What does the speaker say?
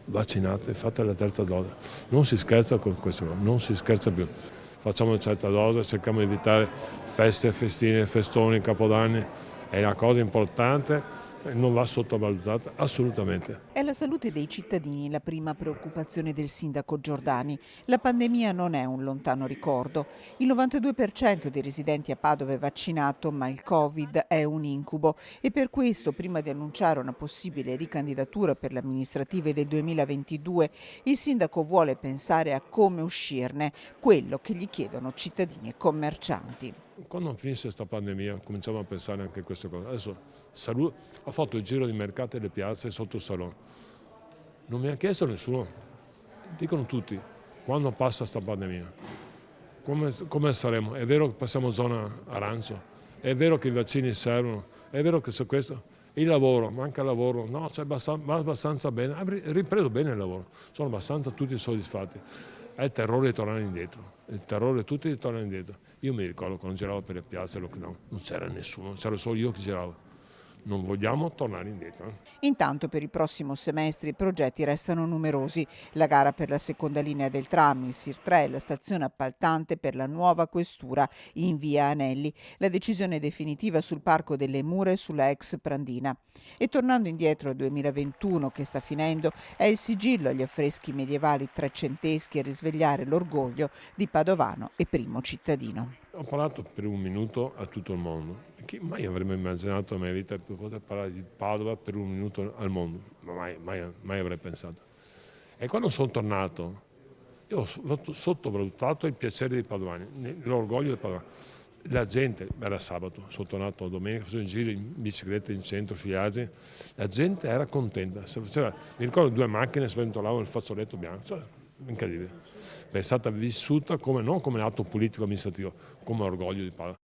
vaccinate, fate la terza dose. Non si scherza con questo, non si scherza più. Facciamo una certa dose, cerchiamo di evitare feste, festine, festoni, capodanni. È una cosa importante, non va sottovalutata assolutamente. È la salute dei cittadini la prima preoccupazione del sindaco Giordani. La pandemia non è un lontano ricordo. Il 92% dei residenti a Padova è vaccinato, ma il Covid è un incubo e per questo, prima di annunciare una possibile ricandidatura per le amministrative del 2022, il sindaco vuole pensare a come uscirne, quello che gli chiedono cittadini e commercianti. Quando finisce questa pandemia cominciamo a pensare anche a queste cose. Adesso ho fatto il giro di mercati e le piazze sotto il salone. Non mi ha chiesto nessuno, dicono tutti, quando passa questa pandemia, come saremo? È vero che passiamo zona arancio, è vero che i vaccini servono, è vero che su questo, il lavoro, manca il lavoro, no, va abbastanza bene, ha ripreso bene il lavoro, sono abbastanza tutti soddisfatti. È il terrore di tornare indietro, il terrore tutti di tornare indietro. Io mi ricordo quando giravo per le piazze, lockdown, non c'era nessuno, c'era solo io che giravo. Non vogliamo tornare indietro. Intanto per il prossimo semestre i progetti restano numerosi. La gara per la seconda linea del tram, il SIR3 e la stazione appaltante per la nuova questura in via Anelli. La decisione definitiva sul Parco delle Mura e sulla ex Prandina. E tornando indietro al 2021 che sta finendo, è il sigillo agli affreschi medievali trecenteschi a risvegliare l'orgoglio di padovano e primo cittadino. Ho parlato per un minuto a tutto il mondo. Chi mai avremmo immaginato nella mia vita di poter parlare di Padova per un minuto al mondo? Ma mai avrei pensato. E quando sono tornato, io ho sottovalutato il piacere dei padovani, l'orgoglio dei padovani. La gente, era sabato, sono tornato domenica, facevo un giro in bicicletta in centro, sugli Agi, la gente era contenta. Mi ricordo 2 macchine sventolavano il fazzoletto bianco, cioè, incredibile. È stata vissuta come, non come atto politico amministrativo, come orgoglio di Padova.